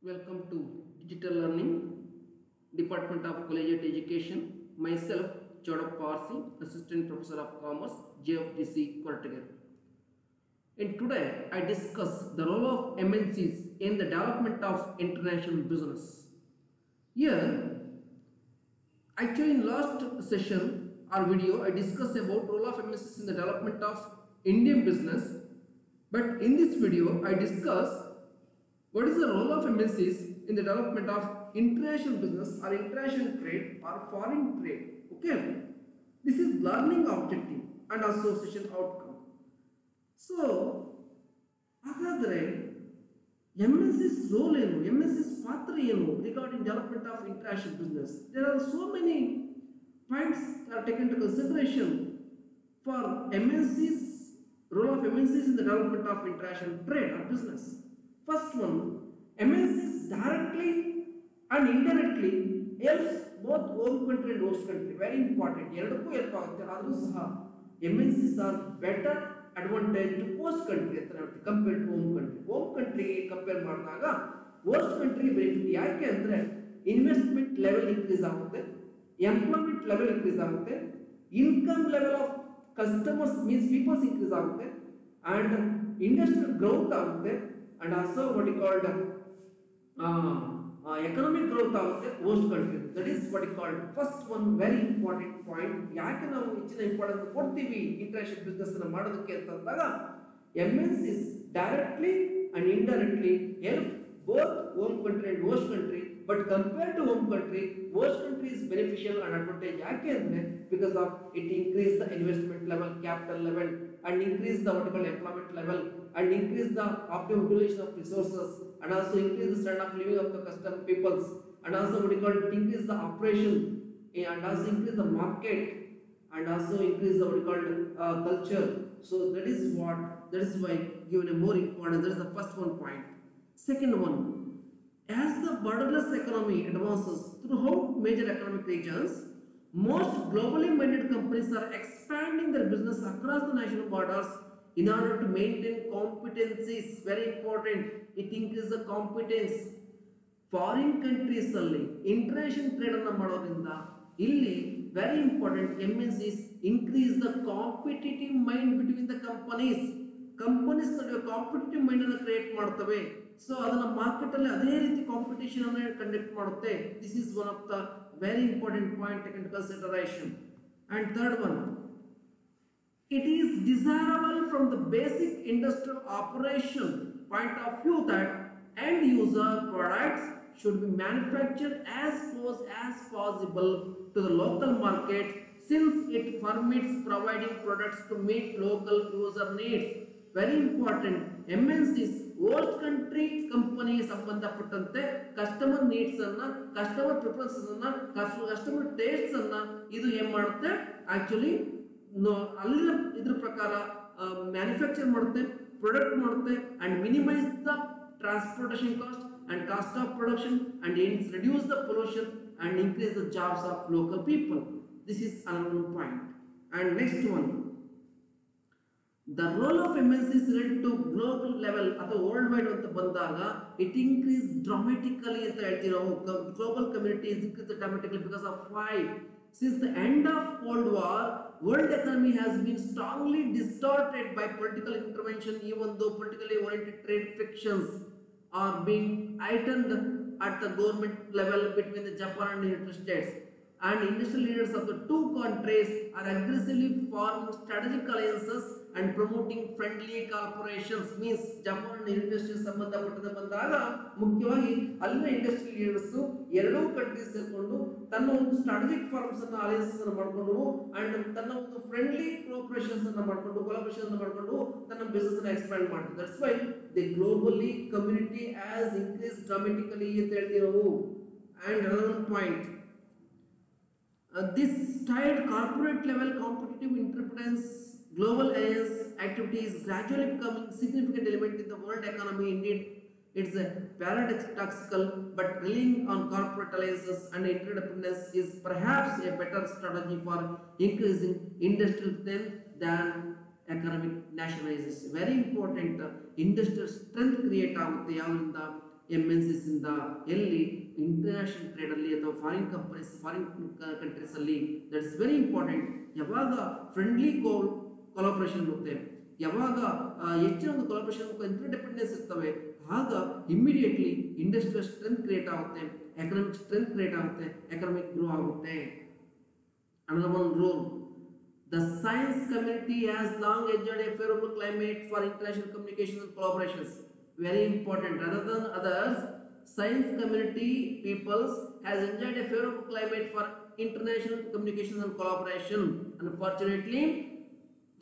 Welcome to Digital Learning, Department of Collegiate Education. Myself, Chodap Parsi, Assistant Professor of Commerce, JFDC, Kottagal. And today, I discuss the role of MNCs in the development of international business. Here, actually, in last session or video, I discussed about role of MNCs in the development of Indian business. But in this video, I discuss what is the role of MNCs in the development of international business or international trade or foreign trade? Okay, this is learning objective and association outcome. So, ಹಾಗಾದರೆ MNC's role ಏನು, MNC's ಪಾತ್ರ ಏನು regarding development of international business? There are so many points that are taken into consideration for MNC's role of MNCs in the development of international trade or business. First one, MNCs directly and indirectly helps both home country and host country. Very important. ಎರಡಕ್ಕೂ help ಆಗುತ್ತೆ. ಆದರೂ ಸಹ MNCs are better advantage to host country ಅಂತ ಹೇಳ್ತೀವಿ compare to home country. Home ಕಂಟ್ರಿಗೆ compare ಮಾಡಿದಾಗ host country benefit ಯಾಕೆ ಅಂದ್ರೆ ಇನ್ವೆಸ್ಟ್ಮೆಂಟ್ ಲೆವೆಲ್ ಇನ್ಕ್ರೀಸ್ ಆಗುತ್ತೆ, ಎಂಪ್ಲಾಯ್ಮೆಂಟ್ ಲೆವೆಲ್ ಇನ್ಕ್ರೀಸ್ ಆಗುತ್ತೆ, income level of customers means peoples increase ಆಗುತ್ತೆ ಅಂಡ್ ಇಂಡಸ್ಟ್ರಿಯಲ್ ಗ್ರೋತ್ ಆಗುತ್ತೆ and also what you called economic growth ಆಗುತ್ತೆ host country. That is what you called first one very important point. ಯಾಕೆ ನಾವು ಹೆಚ್ಚಿನ importance ಕೊಡ್ತೀವಿ international business ಅನ್ನು ಮಾಡೋದಕ್ಕೆ ಅಂತಂದಾಗ MNCs directly and indirectly help both home country and host country, but compared to home country, host country is beneficial and advantage ಯಾಕೆ ಅಂದ್ರೆ because of it increase the investment level, capital level and increase the what you call employment level and increase the optimum utilization of resources and also increase the standard of living of the custom peoples and also what you call increase the operation and also increase the market and also increase the what you call culture. So that is why given a more importance. That is the first one point. Second one, as the borderless economy advances throughout major economic regions, most globally minded companies are expanding their business across the national borders in order to maintain competencies. Very important. It increases the competence. Foreign countries ಅಲ್ಲಿ international trade ಅನ್ನು ಮಾಡೋದ್ರಿಂದ ಇಲ್ಲಿ very important MNCs increase the competitive mind between the companies. Companies ನಡುವೆ competitive mind ಅನ್ನು create ಮಾಡ್ತವೆ. So ಅದನ್ನ market ಅಲ್ಲಿ ಅದೇ ರೀತಿ ಕಾಂಪಿಟೇಷನ್ ಅನ್ನು ಕಂಡಕ್ಟ್ ಮಾಡುತ್ತೆ. This is one of the very important point taken into consideration. And third one, it is desirable from the basic industrial operation point of view that end user products should be manufactured as close as possible to the local market since it permits providing products to meet local user needs. Very important. MNCs host country ಕಂಪನಿಗೆ ಸಂಬಂಧಪಟ್ಟಂತೆ customer needs ಅನ್ನ, customer preferences ಅನ್ನ, customer tastes ಅನ್ನ ಇದು ಏನ್ ಮಾಡುತ್ತೆ actually ಅಲ್ಲಿನ ಇದ್ರ ಪ್ರಕಾರ ಮ್ಯಾನುಫ್ಯಾಕ್ಚರ್ ಮಾಡುತ್ತೆ, ಪ್ರೊಡಕ್ಟ್ ಮಾಡುತ್ತೆ and minimise the transportation cost and cost of production and reduce the pollution and increase the jobs of local people. This is another point. And next one, the role of MNCs related to global level ಅಥವಾ world wide ಅಂತ ಬಂದಾಗ it increase dramatically ಅಂತ ಹೇಳ್ತೀವಿ ನಾವು. Global community is increased dramatically because of why? Since the end of Cold War, world economy has been strongly distorted by political intervention, even though politically oriented trade frictions are being heightened at the government level between the Japan and the United States. And industrial leaders of the two countries are aggressively forming strategic alliances and promoting friendly corporations. Means Japan and United States ಸಂಬಂಧಪಟ್ಟದ ಬಂದಾಗ ಮುಖ್ಯವಾಗಿ ಅಲ್ಲಿನ industrial leaders ಎರಡೂ countries ಸೇರ್ಕೊಂಡು ತನ್ನ ಒಂದು strategic forms ಅನ್ನು alliances ಅನ್ನು ಮಾಡಿಕೊಂಡು ಅಂಡ್ ತನ್ನ ಒಂದು ಫ್ರೆಂಡ್ಲಿ ಕೋಆಪರೇಷನ್ಸ್ ಅನ್ನು ಮಾಡಿಕೊಂಡು ಕೊಲಾಬರೇಷನ್ ಅನ್ನು ಮಾಡಿಕೊಂಡು ತನ್ನ ಬಿಸಿನೆಸ್ ಅನ್ನು ಎಕ್ಸ್ಪ್ಯಾಂಡ್ ಮಾಡ್ತಾರೆ. That's why the globally community has increase dramatically ಅಂತ ಹೇಳ್ತೀವಿ ನಾವು. And another point, this styled corporate level competitive interdependence global alliance activity is gradually becoming significant element in the world economy. Indeed, it's a paradoxical, but relying on corporate alliances and interdependence is perhaps a better strategy for increasing industrial strength than economic nationalization. Very important. Industrial strength create ಆಗುತ್ತೆ ಯಾವ್ರಿಂದ MNCs ಇಂದ ಎಲ್ಲಿ international trade ಅಲ್ಲಿ ಅಥವಾ foreign companies foreign countries ಅಲ್ಲಿ that's very important. ಯಾವಾಗ friendly collaboration ಇರುತ್ತೆ, ಯಾವಾಗ ಹೆಚ್ಚಿನ ಒಂದು ಕೊಲಾಬರೇಷನ್ ಇಂಟರ್ಡಿಪೆಂಡೆನ್ಸ್ ಇರ್ತವೆ, ಆಗ ಇಮಿಡಿಯೇಟ್ಲಿ ಇಂಡಸ್ಟ್ರಿಯಲ್ ಸ್ಟ್ರೆಂತ್ ಕ್ರಿಯೇಟ್ ಆಗುತ್ತೆ, ಎಕನಾಮಿಕ್ ಸ್ಟ್ರೆಂತ್ ಕ್ರಿಯೇಟ್ ಆಗುತ್ತೆ, ಎಕನಾಮಿಕ್ ಗ್ರೋ ಆಗುತ್ತೆ. Another one rule, the science community has long enjoyed a favorable climate for international communications and collaborations. Very important. Rather than others, science community peoples has enjoyed a favorable climate for international communications and collaboration. Unfortunately,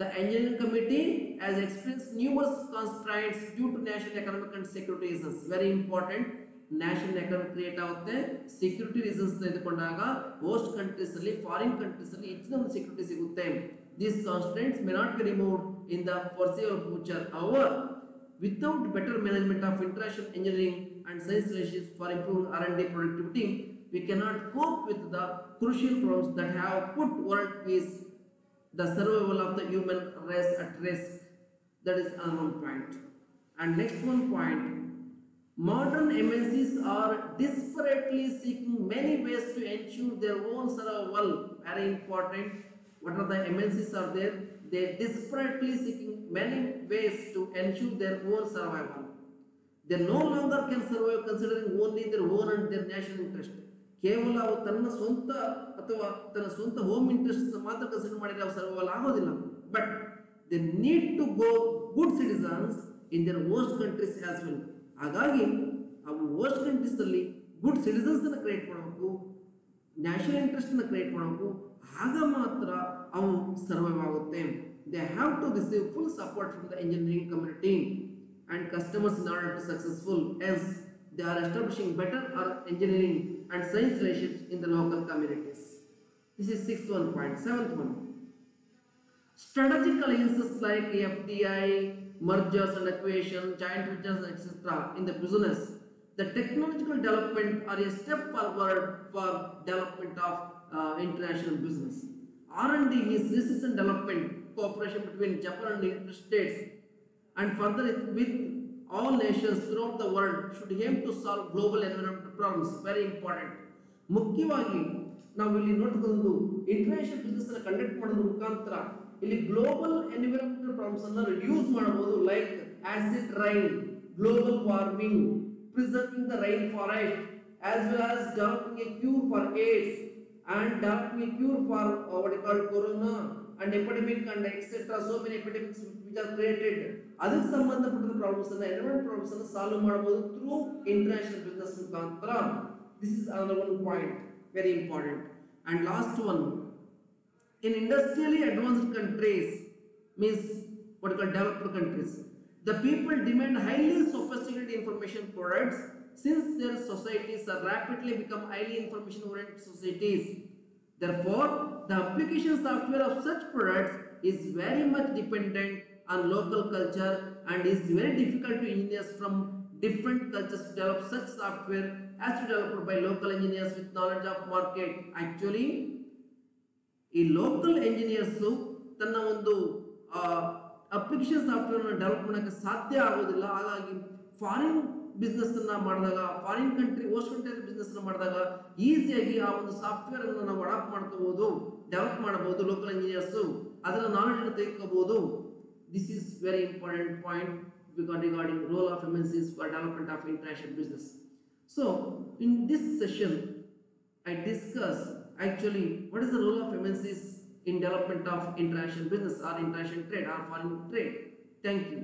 the engineering committee has experienced numerous constraints due to national economic and security reasons. Very important. National economy create ಆಗುತ್ತೆ, security reasons ತೆಗೆದುಕೊಂಡಾಗ host countries ಅಲ್ಲಿ foreign countries ಅಲ್ಲಿ ಹೆಚ್ಚಿನ ಒಂದು security ಸಿಗುತ್ತೆ. These constants may not be removed in the foreseeable future. Our without better management of international engineering and science relations for improve R&D productivity, we cannot cope with the crucial problems that have put world peace, the survival of the human race at risk. That is another point. And next one point, modern MNCs are desperately seeking many ways to ensure their own survival. Very important. What are the MNCs are there? They are desperately seeking many ways to ensure their own survival. They no longer can survive considering only their own and their national interest. ಕೇವಲ ಅವು ತನ್ನ ಸ್ವಂತ ಅಥವಾ ತನ್ನ ಸ್ವಂತ home interest ಮಾತ್ರ consider ಮಾಡಿದ್ರೆ ಅವು ಸರ್ವೈವಲ್ ಆಗೋದಿಲ್ಲ. But they need to go good citizens in their host countries as well. ಹಾಗಾಗಿ ಅವು ಹೋಸ್ಟ್ ಕಂಟ್ರೀಸ್ ಅಲ್ಲಿ ಗುಡ್ ಸಿಟಿಸನ್ಸ್ ಅನ್ನು ಕ್ರಿಯೇಟ್ ಮಾಡಬೇಕು, ನ್ಯಾಷನಲ್ ಇಂಟ್ರೆಸ್ಟ್ ಅನ್ನು ಕ್ರಿಯೇಟ್ ಮಾಡಬೇಕು, ಆಗ ಮಾತ್ರ ಅವು ಸರ್ವೈವ್ ಆಗುತ್ತೆ. They have to receive full support from the engineering community and customers in order to successful. Hence, they are establishing better engineering and science relationships in the local communities. This is sixth one point. Seventh one, strategic alliances like FDI, mergers and acquisition, joint ventures, etc. in the business. The technological development are a step forward for development of international business. R&D means research and development cooperation between Japan and the United States, and further with all nations throughout the world should aim to solve global environmental problems. Very important. ಮುಖ್ಯವಾಗಿ ನಾವು ಇಲ್ಲಿ ನೋಡ್ಕೊಂಡು international business ಅನ್ನು conduct ಮಾಡೋದ್ರ ಮುಖಾಂತರ ಇಲ್ಲಿ global environmental problems ಅನ್ನು reduce ಮಾಡಬಹುದು. Like acid rain, global warming, preserving the rain forest, as well as developing a cure for AIDS and developing a cure for what is called corona and epidemic and etc. So many epidemics which are created. ಅದಕ್ಕೆ ಸಂಬಂಧಪಟ್ಟ problems ಅನ್ನು environment problems ಅನ್ನು solve ಮಾಡಬಹುದು through international business ಮುಖಾಂತರ. This is another one point, very important. And last one, in industrially advanced countries, means what called developed countries, the people demand highly sophisticated information products since their societies are rapidly become highly information oriented societies. Therefore, the application software of such products is very much dependent on local culture and is very difficult to engineers from different cultures to develop such software as to developed by local engineers with knowledge of market. Actually, ಈ local engineers ತನ್ನ ಒಂದು application software ಅನ್ನು develop ಮಾಡೋಕ್ಕೆ ಸಾಧ್ಯ ಆಗೋದಿಲ್ಲ. ಹಾಗಾಗಿ foreign business ಅನ್ನ ಮಾಡಿದಾಗ, foreign country host country business ಅನ್ನ ಮಾಡಿದಾಗ ಈಸಿಯಾಗಿ ಆ ಒಂದು ಸಾಫ್ಟ್ವೇರ್ ಅನ್ನು ನಾವು ಅಡಾಪ್ಟ್ ಮಾಡ್ಕೋಬಹುದು, ಡೆವಲಪ್ ಮಾಡಬಹುದು. ಲೋಕಲ್ ಇಂಜಿನಿಯರ್ಸ್ ಅದರ ನಾಲೆಜ್ ಅನ್ನು ತೆಗೆದುಕೋಬಹುದು. This is very important point regarding role of MNCs for development of international business. So in this session I discuss actually what is the role of MNCs in development of international business or international trade or foreign trade. Thank you.